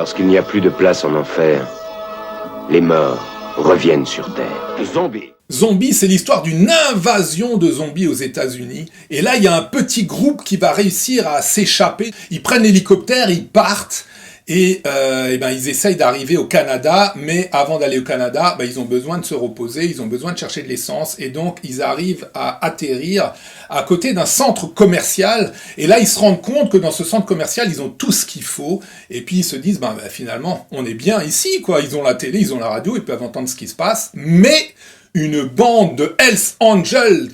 Lorsqu'il n'y a plus de place en enfer, les morts reviennent sur Terre. Zombies. Zombie, c'est l'histoire d'une invasion de zombies aux États-Unis. Et là, il y a un petit groupe qui va réussir à s'échapper. Ils prennent l'hélicoptère, ils partent. Et ils essayent d'arriver au Canada, mais avant d'aller au Canada, ils ont besoin de se reposer, ils ont besoin de chercher de l'essence, et donc ils arrivent à atterrir à côté d'un centre commercial, et là ils se rendent compte que dans ce centre commercial, ils ont tout ce qu'il faut, et puis ils se disent, finalement, on est bien ici, quoi. Ils ont la télé, ils ont la radio, ils peuvent entendre ce qui se passe, mais une bande de Hells Angels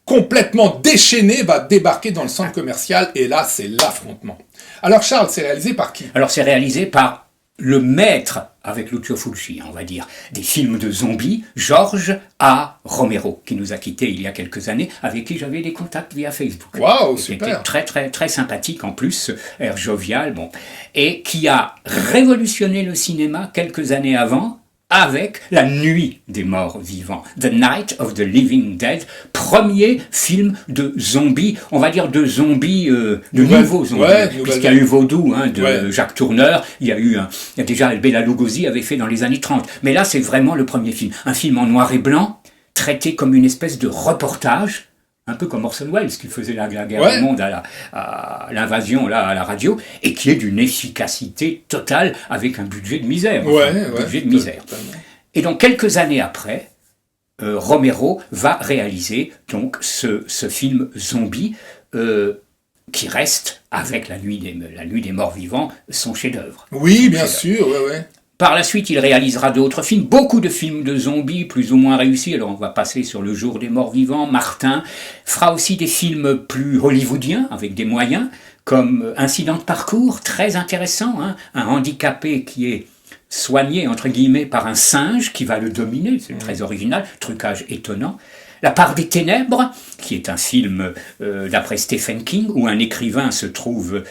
complètement déchaînée va débarquer dans le centre commercial, et là c'est l'affrontement. Alors Charles, c'est réalisé par qui ? Alors c'est réalisé par le maître, avec Lucio Fulci, on va dire, des films de zombies, George A. Romero, qui nous a quittés il y a quelques années, avec qui j'avais des contacts via Facebook. Waouh, super. C'était très très très sympathique en plus, air jovial, et qui a révolutionné le cinéma quelques années avant, avec La Nuit des Morts Vivants, The Night of the Living Dead, premier film de zombies, on va dire de zombies, de nouveaux zombies, puisqu'il y a eu Vaudou de Jacques Tourneur, il y a déjà Bela Lugosi avait fait dans les années 30, mais là c'est vraiment le premier film, un film en noir et blanc, traité comme une espèce de reportage, un peu comme Orson Welles qui faisait la guerre du monde à l'invasion à la radio, et qui est d'une efficacité totale avec un budget de misère. Et donc quelques années après, Romero va réaliser donc ce film zombie qui reste avec la nuit des morts vivants son chef-d'œuvre. Oui, bien sûr, ouais. Par la suite, il réalisera d'autres films, beaucoup de films de zombies, plus ou moins réussis. Alors, on va passer sur Le Jour des Morts Vivants. Martin fera aussi des films plus hollywoodiens, avec des moyens, comme Incident de parcours, très intéressant, un handicapé qui est soigné, entre guillemets, par un singe qui va le dominer, c'est très original, trucage étonnant. La part des ténèbres, qui est un film d'après Stephen King, où un écrivain se trouve,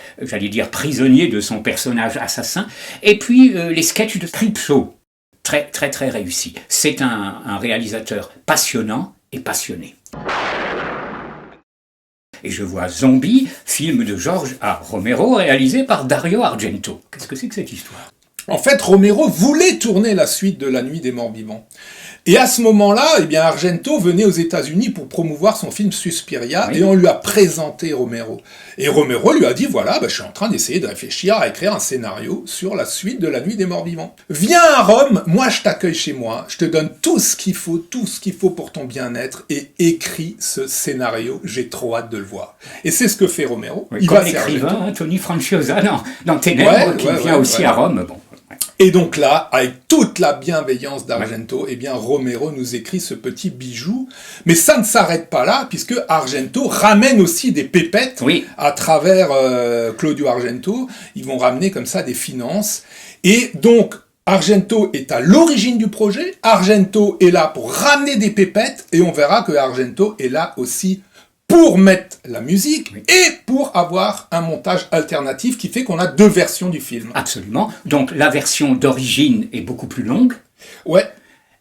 prisonnier de son personnage assassin. Et puis les sketchs de Creepshow, très très très réussis. C'est un réalisateur passionnant et passionné. Et je vois Zombie, film de George A. Romero, réalisé par Dario Argento. Qu'est-ce que c'est que cette histoire ? En fait, Romero voulait tourner la suite de La Nuit des Morts Vivants. Et à ce moment-là, Argento venait aux États-Unis pour promouvoir son film Suspiria, et on lui a présenté Romero. Et Romero lui a dit, je suis en train d'essayer de réfléchir à écrire un scénario sur la suite de La Nuit des Morts Vivants. Viens à Rome, moi je t'accueille chez moi, je te donne tout ce qu'il faut pour ton bien-être, et écris ce scénario, j'ai trop hâte de le voir. Et c'est ce que fait Romero. Il comme l'écrivain, Tony Franciosa, dans Ténèbres, qui vient aussi à Rome. Et donc là, avec toute la bienveillance d'Argento, Romero nous écrit ce petit bijou. Mais ça ne s'arrête pas là, puisque Argento ramène aussi des pépettes à travers Claudio Argento. Ils vont ramener comme ça des finances. Et donc, Argento est à l'origine du projet. Argento est là pour ramener des pépettes. Et on verra que Argento est là aussi pour mettre la musique et pour avoir un montage alternatif qui fait qu'on a deux versions du film. Absolument. Donc la version d'origine est beaucoup plus longue. Ouais.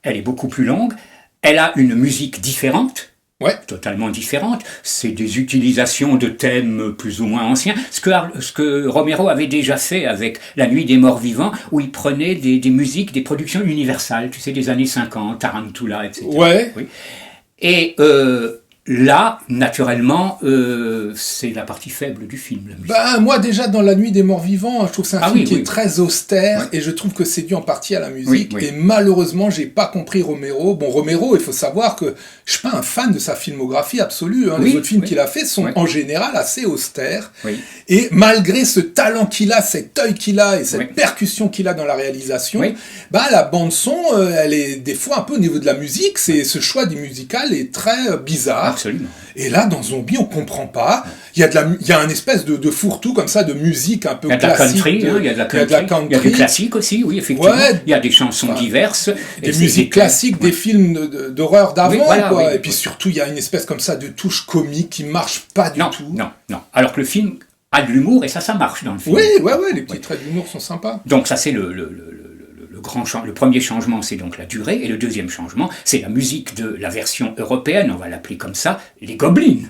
Elle est beaucoup plus longue. Elle a une musique différente. Ouais. Totalement différente. C'est des utilisations de thèmes plus ou moins anciens. Ce que Romero avait déjà fait avec La Nuit des Morts Vivants, où il prenait des musiques, des productions universales, des années 50, Tarantula, etc. Ouais. Oui. Et là, naturellement, c'est la partie faible du film. La musique. Moi, déjà, dans La Nuit des Morts Vivants, je trouve que c'est un film qui est très austère, et je trouve que c'est dû en partie à la musique, et malheureusement, j'ai pas compris Romero. Bon, Romero, il faut savoir que je suis pas un fan de sa filmographie absolue, les autres films qu'il a fait sont en général assez austères, et malgré ce talent qu'il a, cet œil qu'il a, et cette percussion qu'il a dans la réalisation, la bande-son, elle est des fois un peu au niveau de la musique, ce choix du musical est très bizarre. Absolument. Et là, dans Zombie, on comprend pas. Il y a un espèce de fourre-tout comme ça, de musique un peu classique. Il y a de la country. Il y a du classique aussi, oui, effectivement. Il y a des chansons diverses. Des musiques classiques, des films d'horreur d'avant, et puis surtout, il y a une espèce comme ça de touche comique qui marche pas du tout. Non. Alors que le film a de l'humour, et ça marche dans le film. Oui, les petits traits d'humour sont sympas. Donc ça, c'est le premier changement, c'est donc la durée, et le deuxième changement, c'est la musique de la version européenne, on va l'appeler comme ça, les Goblins.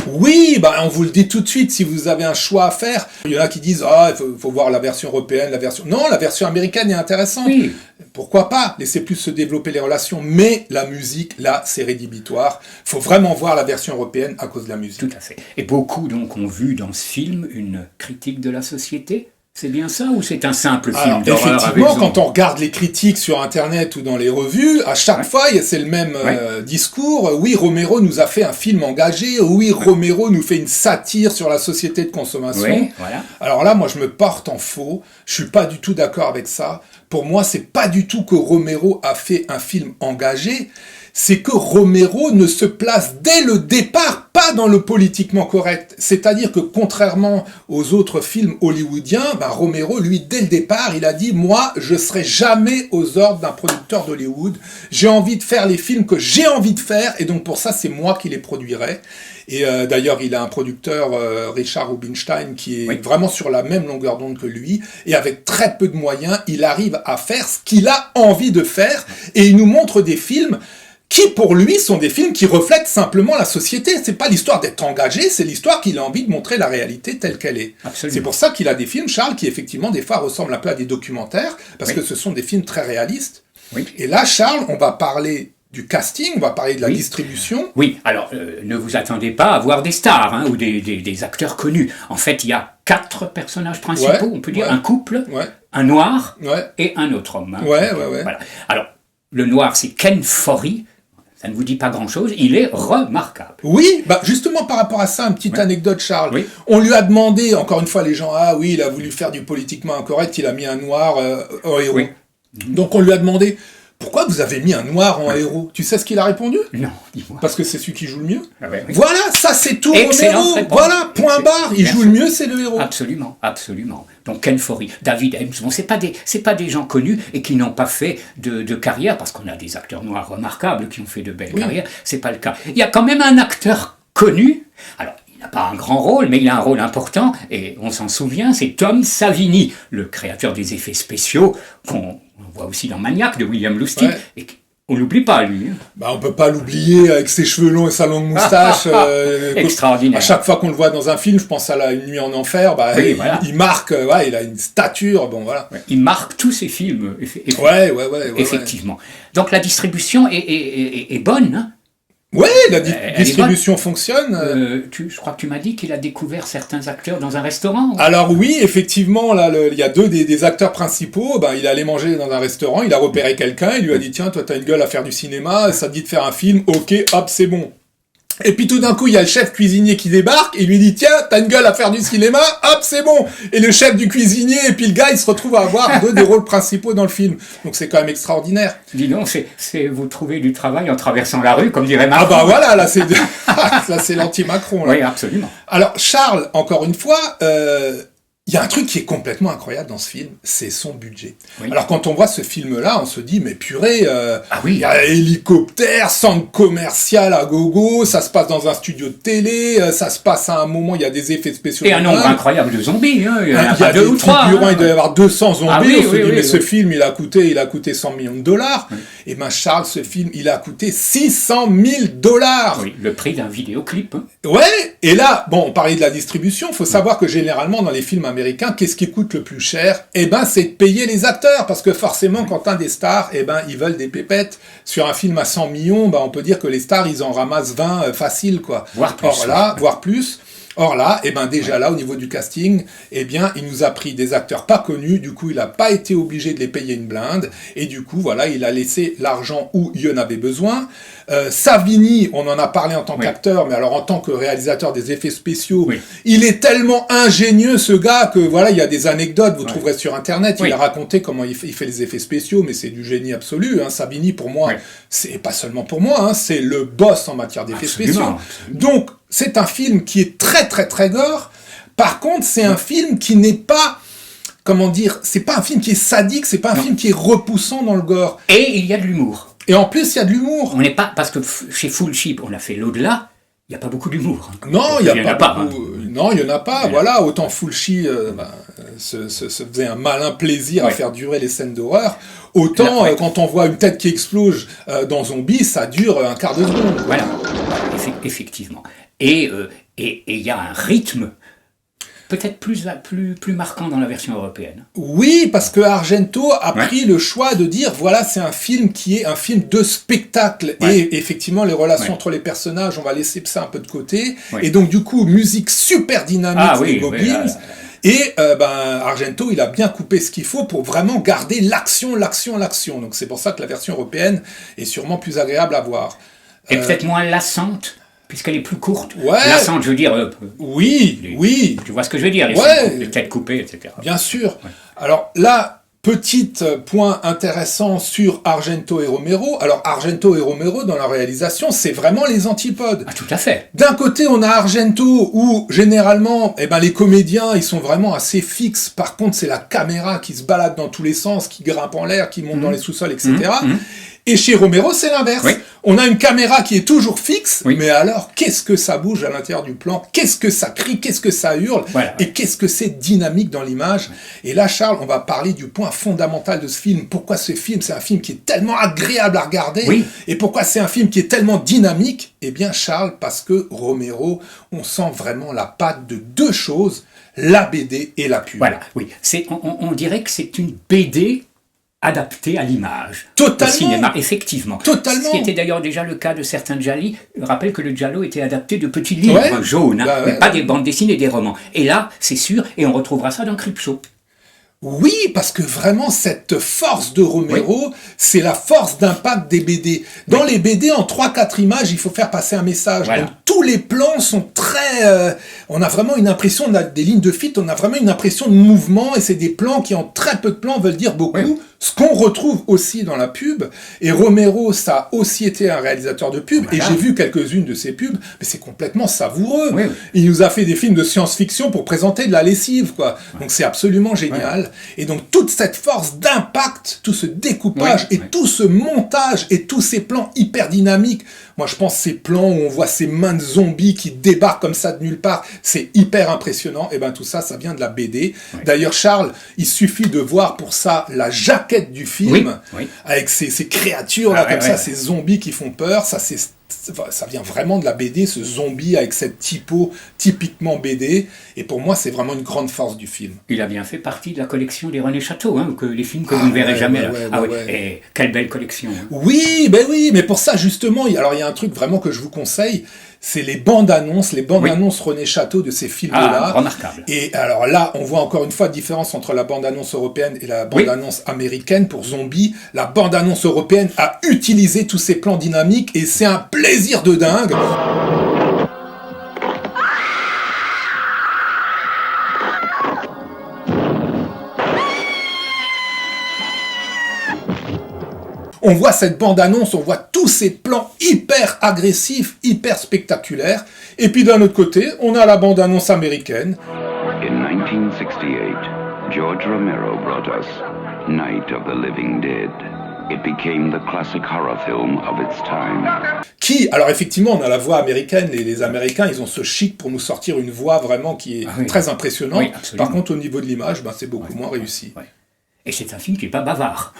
Oui, bah on vous le dit tout de suite, si vous avez un choix à faire. Il y en a qui disent il faut voir la version européenne, la version... Non, la version américaine est intéressante. Oui. Pourquoi pas? Laissez plus se développer les relations. Mais la musique, là, c'est rédhibitoire. Faut vraiment voir la version européenne à cause de la musique. Tout à fait. Et beaucoup donc ont vu dans ce film une critique de la société. C'est bien ça ou c'est un simple film d'horreur avec effectivement, zombie? quand on regarde les critiques sur Internet ou dans les revues, à chaque fois, c'est le même discours. Oui, Romero nous a fait un film engagé. Oui, Romero nous fait une satire sur la société de consommation. Oui, voilà. Alors là, moi, je me porte en faux. Je suis pas du tout d'accord avec ça. Pour moi, c'est pas du tout que Romero a fait un film engagé. C'est que Romero ne se place dès le départ pas dans le politiquement correct. C'est-à-dire que contrairement aux autres films hollywoodiens, Romero, lui, dès le départ, il a dit « Moi, je serai jamais aux ordres d'un producteur d'Hollywood. J'ai envie de faire les films que j'ai envie de faire, et donc pour ça, c'est moi qui les produirai. » Et d'ailleurs, il a un producteur, Richard Rubinstein, qui est vraiment sur la même longueur d'onde que lui, et avec très peu de moyens, il arrive à faire ce qu'il a envie de faire, et il nous montre des films qui pour lui sont des films qui reflètent simplement la société. C'est pas l'histoire d'être engagé, c'est l'histoire qu'il a envie de montrer la réalité telle qu'elle est. Absolument. C'est pour ça qu'il a des films, Charles, qui effectivement des fois ressemblent un peu à des documentaires, parce que ce sont des films très réalistes. Oui. Et là, Charles, on va parler du casting, on va parler de la distribution. Oui, alors ne vous attendez pas à voir des stars ou des acteurs connus. En fait, il y a 4 personnages principaux, on peut dire, un couple, un noir et un autre homme. Voilà. Alors, le noir, c'est Ken Foree. Ça ne vous dit pas grand-chose, il est remarquable. Oui, justement par rapport à ça, une petite anecdote, Charles. Oui. On lui a demandé, encore une fois, les gens, il a voulu faire du politiquement incorrect, il a mis un noir en héros. Oui. Donc on lui a demandé, pourquoi vous avez mis un noir en héros? Tu sais ce qu'il a répondu? Non, dis-moi. Parce que c'est celui qui joue le mieux. Oui. Voilà, ça c'est tout Excellente Romero. réponse. Voilà, point barre, il joue le mieux, c'est le héros. Absolument, absolument. Donc Ken Foree, David Ames, bon, c'est pas des gens connus et qui n'ont pas fait de carrière, parce qu'on a des acteurs noirs remarquables qui ont fait de belles carrières, c'est pas le cas. Il y a quand même un acteur connu, alors il n'a pas un grand rôle, mais il a un rôle important, et on s'en souvient, c'est Tom Savini, le créateur des effets spéciaux, qu'on voit aussi dans Maniac de William Lustig, et on l'oublie pas, lui. On peut pas l'oublier avec ses cheveux longs et sa longue moustache. Extraordinaire. À chaque fois qu'on le voit dans un film, je pense à Une nuit en enfer, il marque, il a une stature, voilà. Ouais, il marque tous ses films, effectivement. Donc la distribution est bonne, hein. Ouais, la distribution fonctionne. Je crois que tu m'as dit qu'il a découvert certains acteurs dans un restaurant. Alors oui, effectivement, là, il y a 2 des acteurs principaux. Il est allé manger dans un restaurant, il a repéré quelqu'un, il lui a dit tiens, toi t'as une gueule à faire du cinéma, ça te dit de faire un film, ok, hop, c'est bon. Et puis tout d'un coup, il y a le chef cuisinier qui débarque, et il lui dit tiens, t'as une gueule à faire du cinéma, hop, c'est bon. Et le chef du cuisinier, et puis le gars, il se retrouve à avoir 2 des rôles principaux dans le film. Donc c'est quand même extraordinaire. Dis donc, vous trouvez du travail en traversant la rue, comme dirait Macron. Voilà, là c'est l'anti-Macron. Là. Oui, absolument. Alors Charles, encore une fois, il y a un truc qui est complètement incroyable dans ce film, c'est son budget. Oui. Alors quand on voit ce film-là, on se dit mais purée, il y a hélicoptère, centre commercial à gogo, ça se passe dans un studio de télé, ça se passe à un moment, il y a des effets spéciaux. Et un nombre incroyable de zombies, hein. Il y a 2 ou 3. Il doit y avoir 200 zombies, on se dit mais ce film il a coûté $100 millions. Oui. Et Charles, ce film, il a coûté $600 000. Oui, le prix d'un vidéoclip. Hein. Ouais, et là, on parlait de la distribution, faut savoir que généralement dans les films américains, qu'est-ce qui coûte le plus cher? C'est de payer les acteurs, parce que forcément, quand t'as des stars, ils veulent des pépettes. Sur un film à 100 millions, on peut dire que les stars, ils en ramassent 20 facile, quoi. Voire plus. Voire plus. Or là, déjà là, au niveau du casting, il nous a pris des acteurs pas connus, du coup, il n'a pas été obligé de les payer une blinde, et du coup, il a laissé l'argent où il y en avait besoin. Savini, on en a parlé en tant qu'acteur, mais alors en tant que réalisateur des effets spéciaux, il est tellement ingénieux, ce gars, que il y a des anecdotes, vous trouverez sur Internet, il a raconté comment il fait les effets spéciaux, mais c'est du génie absolu, hein. Savini, pour moi, c'est pas seulement pour moi, hein, c'est le boss en matière d'effets spéciaux. Donc, c'est un film qui est très très très gore. Par contre, c'est un film qui n'est pas, c'est pas un film qui est sadique, c'est pas un film qui est repoussant dans le gore. Et il y a de l'humour. Et en plus, il y a de l'humour. On n'est pas, parce que chez Full Ship, on a fait l'au-delà, il n'y a pas beaucoup d'humour. Non, il n'y en a pas. Non, il n'y en a pas. Voilà, autant Fulci se faisait un malin plaisir à faire durer les scènes d'horreur. Autant, quand on voit une tête qui explose dans Zombie, ça dure un quart de seconde. Voilà, effectivement. Et Et il y a un rythme peut-être plus marquant dans la version européenne. Oui, parce que Argento a pris le choix de dire, voilà, c'est un film qui est un film de spectacle. Et effectivement, les relations entre les personnages, on va laisser ça un peu de côté. Et donc, du coup, musique super dynamique des Goblins. Et Argento, il a bien coupé ce qu'il faut pour vraiment garder l'action. Donc c'est pour ça que la version européenne est sûrement plus agréable à voir. Et peut-être moins lassante, puisqu'elle est plus courte. Lassante, je veux dire... oui. Tu vois ce que je veux dire, les têtes coupées, etc. Bien sûr. Alors là, petit point intéressant sur Argento et Romero. Alors Argento et Romero, dans la réalisation, c'est vraiment les antipodes. Ah, tout à fait. D'un côté, on a Argento, où généralement, les comédiens, ils sont vraiment assez fixes. Par contre, c'est la caméra qui se balade dans tous les sens, qui grimpe en l'air, qui monte dans les sous-sols, etc. Et chez Romero, c'est l'inverse. On a une caméra qui est toujours fixe, mais alors, qu'est-ce que ça bouge à l'intérieur du plan? Qu'est-ce que ça crie? Qu'est-ce que ça hurle? Et qu'est-ce que c'est dynamique dans l'image? Et là, Charles, on va parler du point fondamental de ce film. Pourquoi ce film, c'est un film qui est tellement agréable à regarder? Et pourquoi c'est un film qui est tellement dynamique? Eh bien, Charles, parce que Romero, on sent vraiment la patte de deux choses, la BD et la pub. On dirait que c'est une BD adapté à l'image. Totalement. Au cinéma, effectivement. Totalement. Ce qui était d'ailleurs déjà le cas de certains gialli. Je rappelle que le giallo était adapté de petits livres jaunes, mais pas des bandes dessinées, des romans. Et là, c'est sûr, et on retrouvera ça dans Creepshow. Oui, parce que vraiment, cette force de Romero, c'est la force d'impact des BD. Dans les BD, en 3-4 images, il faut faire passer un message. Donc, tous les plans sont très... on a vraiment une impression, on a des lignes de fuite, on a vraiment une impression de mouvement, et c'est des plans qui, en très peu de plans, veulent dire beaucoup. Ce qu'on retrouve aussi dans la pub, et Romero, ça a aussi été un réalisateur de pub, et j'ai vu quelques-unes de ses pubs, mais c'est complètement savoureux. Il nous a fait des films de science-fiction pour présenter de la lessive, quoi. Donc c'est absolument génial. Et donc toute cette force d'impact, tout ce découpage, et tout ce montage, et tous ces plans hyper dynamiques, moi je pense ces plans où on voit ces mains de zombies qui débarquent comme ça de nulle part, c'est hyper impressionnant, et ben tout ça, ça vient de la BD. D'ailleurs Charles, il suffit de voir pour ça la jaquette du film, avec ces créatures là comme ça, ces zombies qui font peur, ça vient vraiment de la BD, ce zombie avec cette typo typiquement BD, et pour moi c'est vraiment une grande force du film. Il a bien fait partie de la collection des René Château, que les films que vous ne verrez jamais. Et quelle belle collection. Oui, mais pour ça justement, alors il y a un truc vraiment que je vous conseille, c'est les bandes annonces René Château de ces films-là. Remarquable. Et alors là, on voit encore une fois la différence entre la bande-annonce européenne et la bande-annonce américaine pour Zombie. La bande-annonce européenne a utilisé tous ces plans dynamiques et c'est un plaisir de dingue. On voit cette bande-annonce, on voit tous ces plans hyper agressifs, hyper spectaculaires. Et puis d'un autre côté, on a la bande-annonce américaine. In 1968, George Romero brought us Night of the Living Dead. It became the classic horror film of its time. Alors effectivement, on a la voix américaine, et les Américains, ils ont ce chic pour nous sortir une voix vraiment qui est très impressionnante. Par contre, au niveau de l'image, c'est beaucoup moins réussi. Et c'est un film qui n'est pas bavard.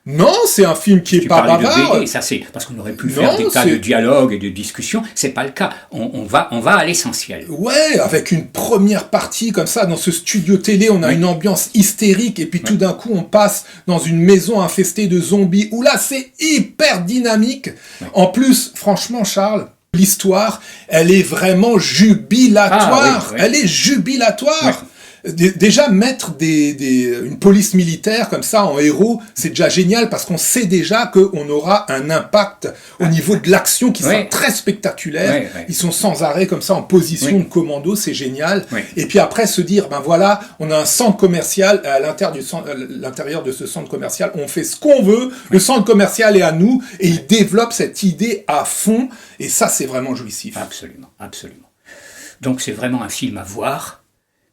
Non, c'est un film qui est pas bavard. De BD, ça c'est parce qu'on aurait pu faire des tas de dialogues et de discussions. C'est pas le cas. On va à l'essentiel. Ouais, avec une première partie comme ça dans ce studio télé, on a une ambiance hystérique et puis tout d'un coup on passe dans une maison infestée de zombies où là c'est hyper dynamique. En plus, franchement, Charles, l'histoire, elle est vraiment jubilatoire. Elle est jubilatoire. Déjà mettre une police militaire comme ça en héros, c'est déjà génial parce qu'on sait déjà qu'on aura un impact au niveau de l'action qui sera très spectaculaire. Ils sont sans arrêt comme ça en position de commando, c'est génial. Et puis après se dire, voilà, on a un centre commercial, à l'intérieur de ce centre commercial, on fait ce qu'on veut, le centre commercial est à nous, et il développe cette idée à fond, et ça c'est vraiment jouissif. Absolument. Donc c'est vraiment un film à voir.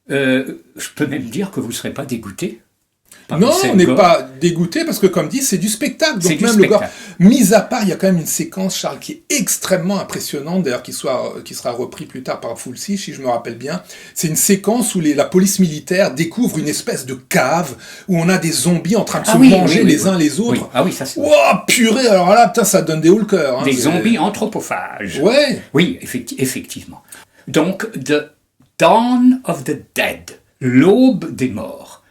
Je peux même dire que vous ne serez pas dégoûté. Non, on n'est pas dégoûté parce que, comme dit, c'est du spectacle. Donc même le gore, mis à part, il y a quand même une séquence, Charles, qui est extrêmement impressionnante, d'ailleurs qui sera repris plus tard par Fulci, si je me rappelle bien. C'est une séquence où la police militaire découvre une espèce de cave où on a des zombies en train de se manger les uns les autres. Ah oui, ça c'est... Oh, purée, alors là, putain, ça donne des hauts le cœur. Des zombies anthropophages. Oui, effectivement. Donc, The Dawn of the Dead, l'aube des morts.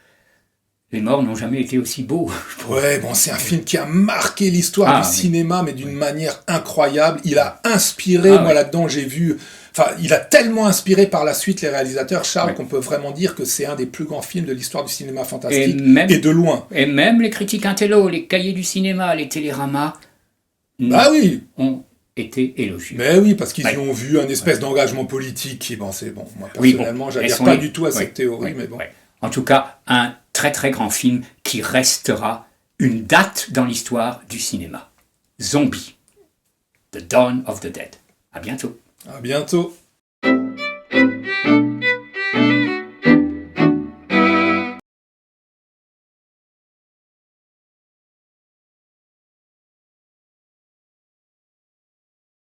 Les morts n'ont jamais été aussi beaux. Ouais, bon, c'est un film qui a marqué l'histoire du cinéma, mais d'une manière incroyable. Il a inspiré, là-dedans, j'ai vu... Enfin, il a tellement inspiré par la suite les réalisateurs, Charles, qu'on peut vraiment dire que c'est un des plus grands films de l'histoire du cinéma fantastique, et de loin. Et même les critiques intello, les cahiers du cinéma, les téléramas, ont été élogieux. Mais oui, parce qu'ils y ont vu un espèce d'engagement politique qui, c'est bon. Moi, personnellement, j'adhère pas du tout à cette théorie, mais bon. En tout cas, un très très grand film qui restera une date dans l'histoire du cinéma. Zombie. The Dawn of the Dead. À bientôt. À bientôt.